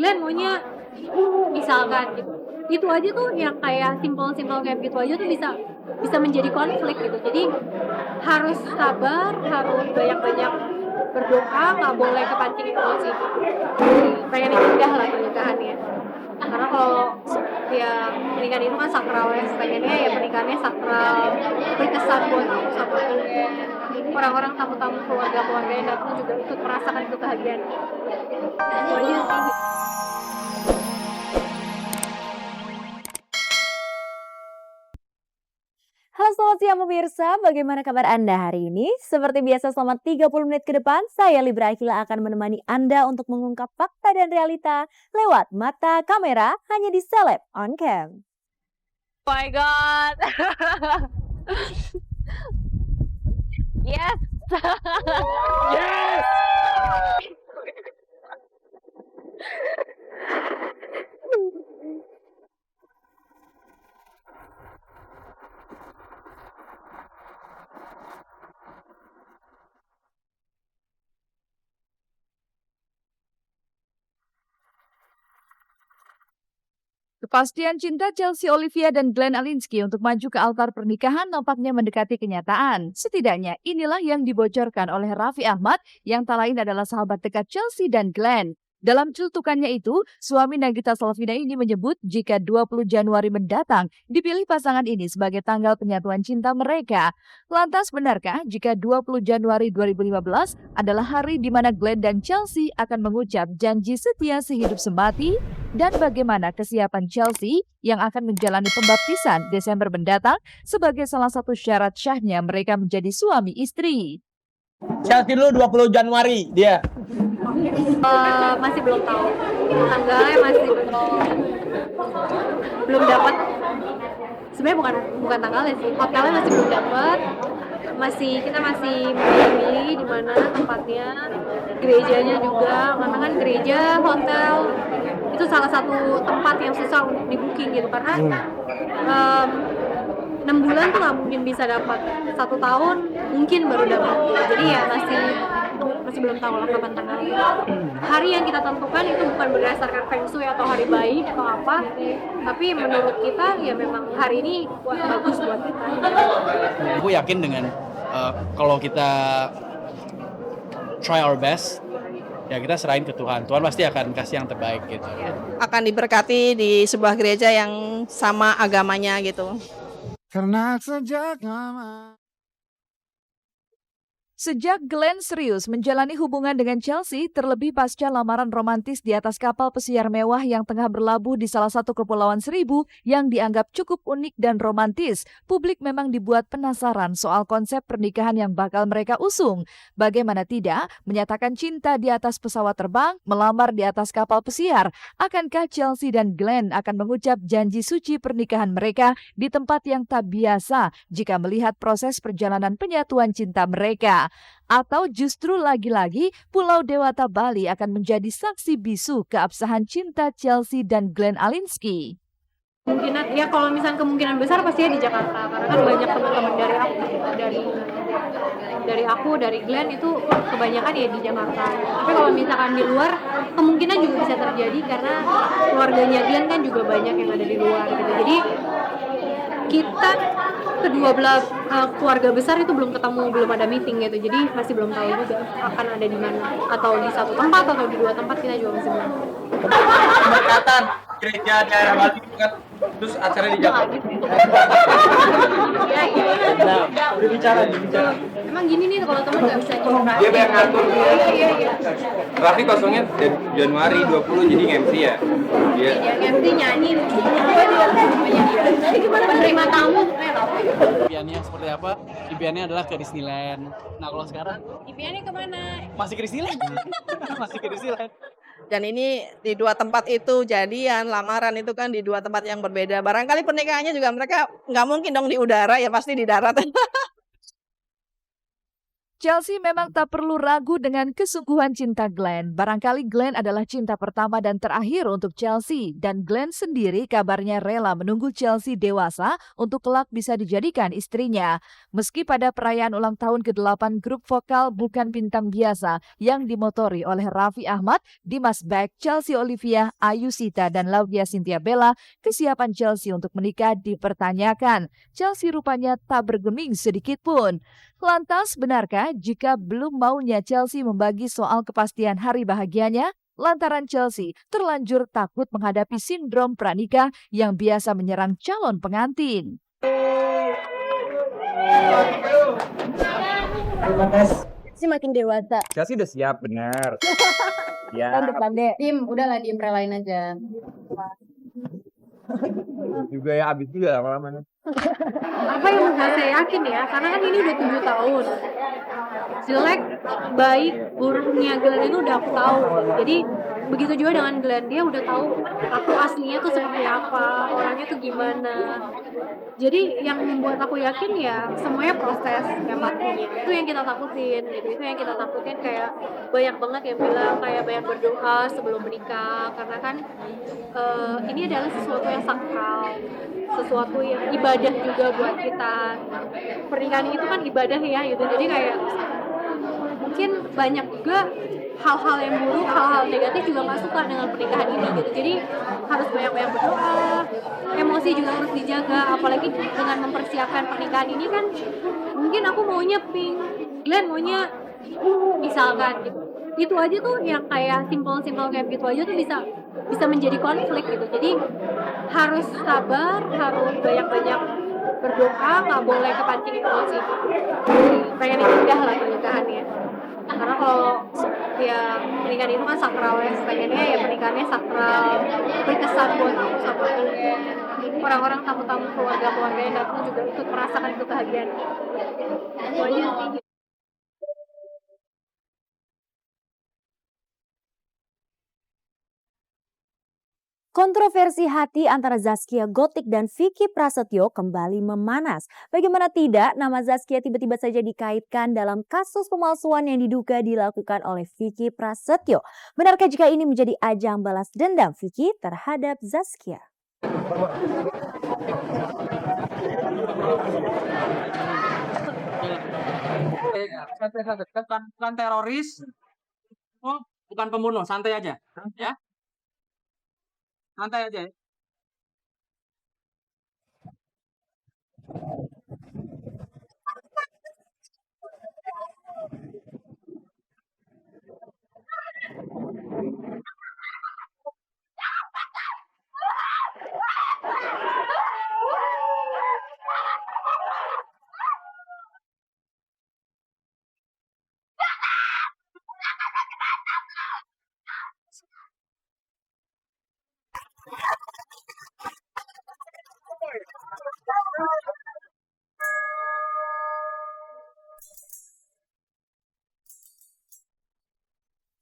Glenn maunya misalkan gitu. Itu aja tuh yang kayak simpel-simpel kayak gitu aja tuh bisa bisa menjadi konflik gitu. Jadi harus sabar, harus banyak-banyak berdoa, nggak boleh kepancing emosi. Pengen dicegah lah pernikahannya. Karena kalau ya pernikahan itu kan sakral ya, pengennya ya pernikahannya sakral, berkesan buat aku sama Glenn. Orang-orang tamu-tamu keluarga-keluarga yang datang juga ikut merasakan kebahagiaan. Itu aja sih. Halo selamat siang pemirsa, bagaimana kabar Anda hari ini? Seperti biasa selama 30 menit ke depan, saya Libra Akila akan menemani Anda untuk mengungkap fakta dan realita lewat mata kamera hanya di Celeb on Cam. Oh my god. Yes. Yes! Kepastian cinta Chelsea Olivia dan Glenn Alinsky untuk maju ke altar pernikahan nampaknya mendekati kenyataan. Setidaknya inilah yang dibocorkan oleh Raffi Ahmad yang tak lain adalah sahabat dekat Chelsea dan Glenn. Dalam celutukannya itu, suami Nagita Slavina ini menyebut jika 20 Januari mendatang dipilih pasangan ini sebagai tanggal penyatuan cinta mereka. Lantas benarkah jika 20 Januari 2015 adalah hari di mana Glenn dan Chelsea akan mengucap janji setia sehidup semati? Dan bagaimana kesiapan Chelsea yang akan menjalani pembaptisan Desember mendatang sebagai salah satu syarat syahnya mereka menjadi suami istri? Chelsea dulu 20 Januari dia. Masih belum tahu tanggalnya, masih belum dapat. Sebenarnya bukan tanggalnya sih, hotelnya masih belum dapat. Kita masih milih di mana tempatnya, gerejanya juga, karena kan gereja, hotel itu salah satu tempat yang susah untuk di booking gitu, karena 6 bulan tuh nggak mungkin bisa dapat, 1 tahun mungkin baru dapat. Jadi ya masih belum tahu lah kapan tanggalnya. Hari yang kita tentukan itu bukan berdasarkan feng shui atau hari baik atau apa, tapi menurut kita ya memang hari ini bagus buat kita. Aku yakin dengan kalau kita try our best, ya kita serahin ke Tuhan. Tuhan pasti akan kasih yang terbaik gitu. Akan diberkati di sebuah gereja yang sama agamanya gitu. Karena sejak lama. Sejak Glenn serius menjalani hubungan dengan Chelsea, terlebih pasca lamaran romantis di atas kapal pesiar mewah yang tengah berlabuh di salah satu kepulauan Seribu yang dianggap cukup unik dan romantis, publik memang dibuat penasaran soal konsep pernikahan yang bakal mereka usung. Bagaimana tidak, menyatakan cinta di atas pesawat terbang, melamar di atas kapal pesiar. Akankah Chelsea dan Glenn akan mengucap janji suci pernikahan mereka di tempat yang tak biasa jika melihat proses perjalanan penyatuan cinta mereka? Atau justru lagi-lagi Pulau Dewata Bali akan menjadi saksi bisu keabsahan cinta Chelsea dan Glenn Alinsky? Kemungkinan ya, kalau misalnya kemungkinan besar pastinya di Jakarta, karena kan banyak teman-teman dari Glenn itu kebanyakan ya di Jakarta. Tapi kalau misalkan di luar, kemungkinan juga bisa terjadi karena keluarganya Glenn kan juga banyak yang ada di luar gitu. Jadi kita kedua belah keluarga besar itu belum ketemu, belum ada meeting gitu. Jadi masih belum tahu juga akan ada di mana, atau di satu tempat atau di 2 tempat, kita juga masih belum. Pemberkatan gereja daerah Bali kan, terus acara di Jakarta. Nah, udah bicara. Emang gini nih, kalau teman nggak bisa nyuruh. Dia banyak ngatur. Iya. Raffi kosongnya Januari 20 jadi MC ya. Dia MC nyanyi, penerima tamu kayak apa? Impiannya seperti apa? Impiannya adalah ke Disneyland. Nah kalau sekarang Impiannya kemana? masih ke Disneyland. Masih ke Disneyland. Dan ini di 2 tempat itu jadian, lamaran itu kan di 2 tempat yang berbeda. Barangkali pernikahannya juga mereka nggak mungkin dong di udara, ya pasti di darat. Chelsea memang tak perlu ragu dengan kesungguhan cinta Glenn. Barangkali Glenn adalah cinta pertama dan terakhir untuk Chelsea. Dan Glenn sendiri kabarnya rela menunggu Chelsea dewasa untuk kelak bisa dijadikan istrinya. Meski pada perayaan ulang tahun ke-8 grup vokal Bukan Bintang Biasa yang dimotori oleh Raffi Ahmad, Dimas Beck, Chelsea Olivia, Ayu Sita, dan Laudya Cynthia Bella, kesiapan Chelsea untuk menikah dipertanyakan. Chelsea rupanya tak bergeming sedikit pun. Lantas, benarkah jika belum maunya Chelsea membagi soal kepastian hari bahagianya? Lantaran Chelsea terlanjur takut menghadapi sindrom pranikah yang biasa menyerang calon pengantin. Sih makin dewasa. Chelsea udah siap, benar. Ya. Tahun depan deh. Dim, udahlah Dim, relain aja. Juga ya abis juga lama-lama. Apa yang membuat saya yakin ya, karena kan ini udah 7 tahun. Jelek, baik, buruknya Glenn itu udah aku tahu. Jadi begitu juga dengan Glenn, dia udah tahu aku aslinya tuh seperti apa, orangnya tuh gimana. Jadi yang membuat aku yakin ya semuanya proses yang pastinya. Itu yang kita takutin gitu. Itu yang kita takutin, kayak banyak banget yang bilang kayak banyak berdoa sebelum menikah, karena kan ini adalah sesuatu yang sakral, sesuatu yang ibadah juga buat kita. Pernikahan itu kan ibadah ya gitu. Jadi kayak mungkin banyak juga hal-hal yang buruk, hal-hal negatif juga nggak suka dengan pernikahan ini gitu. Jadi harus banyak-banyak berdoa, emosi juga harus dijaga. Apalagi dengan mempersiapkan pernikahan ini kan, mungkin aku maunya pink, Glenn maunya misalkan gitu. Itu aja tuh yang kayak simpel-simpel kayak gitu aja tuh bisa menjadi konflik gitu. Jadi harus sabar, harus banyak-banyak berdoa, nggak boleh kepancing emosi. Pengen indah lah pernikahannya. Karena kalau ya pernikahan itu kan sakral ya, pengennya ya pernikahannya sakral, berkesan buat aku sama kalian. Orang-orang tamu-tamu keluarga-keluarga yang datang juga ikut merasakan kebahagiaan. Itu aja sih. Kontroversi hati antara Zaskia Gotik dan Vicky Prasetyo kembali memanas. Bagaimana tidak, nama Zaskia tiba-tiba saja dikaitkan dalam kasus pemalsuan yang diduga dilakukan oleh Vicky Prasetyo. Benarkah jika ini menjadi ajang balas dendam Vicky terhadap Zaskia? Bukan teroris, oh bukan pembunuh, santai aja, ya, santai aja. Ya.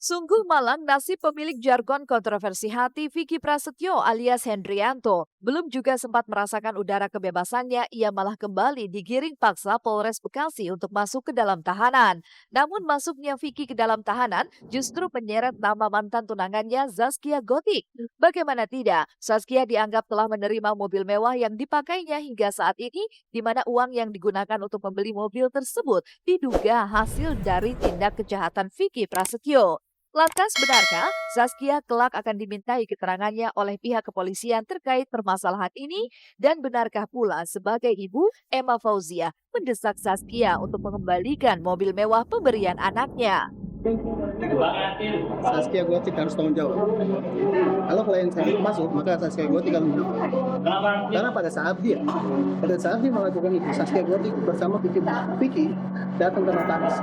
Sungguh malang nasib pemilik jargon kontroversi hati Vicky Prasetyo alias Hendrianto. Belum juga sempat merasakan udara kebebasannya, ia malah kembali digiring paksa Polres Bekasi untuk masuk ke dalam tahanan. Namun masuknya Vicky ke dalam tahanan justru menyeret nama mantan tunangannya Zaskia Gotik. Bagaimana tidak, Zaskia dianggap telah menerima mobil mewah yang dipakainya hingga saat ini, di mana uang yang digunakan untuk membeli mobil tersebut diduga hasil dari tindak kejahatan Vicky Prasetyo. Lantas benarkah Zaskia kelak akan dimintai keterangannya oleh pihak kepolisian terkait permasalahan ini? Dan benarkah pula sebagai ibu, Emma Fauzia mendesak Zaskia untuk mengembalikan mobil mewah pemberian anaknya? Zaskia Gotik harus tanggung jawab. Kalau klien saya masuk, maka Zaskia Gotik harus tanggung jawab. Karena pada saat dia melakukan itu, Zaskia Gotik bersama Vicky datang ke notaris.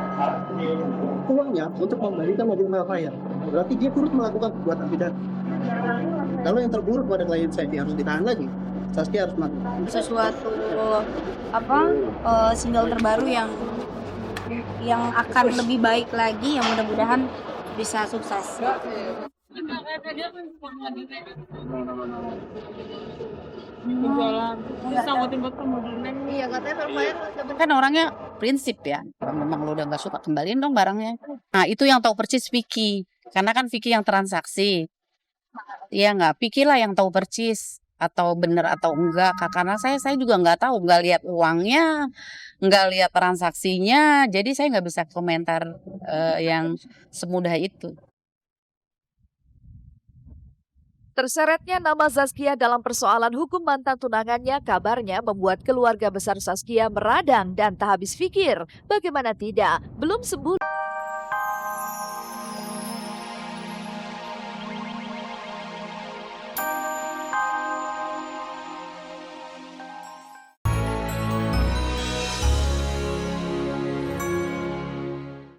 Uangnya untuk membalikan mobil mewah klien. Berarti dia turut melakukan perbuatan pidana. Kalau yang terburuk pada klien saya, dia harus ditahan lagi. Zaskia harus mati. Sesuatu single terbaru yang akan lebih baik lagi, yang mudah-mudahan bisa sukses. Iya katanya terbayar. Kan orangnya prinsip ya. Kalau memang lo udah nggak suka, kembaliin dong barangnya. Nah itu yang tahu persis Vicky. Karena kan Vicky yang transaksi. Iya nggak? Vicky lah yang tahu persis atau bener atau enggak. Karena saya juga nggak tahu, nggak lihat uangnya, nggak lihat transaksinya. Jadi saya nggak bisa komentar yang semudah itu. Terseretnya nama Zaskia dalam persoalan hukum mantan tunangannya kabarnya membuat keluarga besar Zaskia meradang dan tak habis pikir. Bagaimana tidak, belum sembuh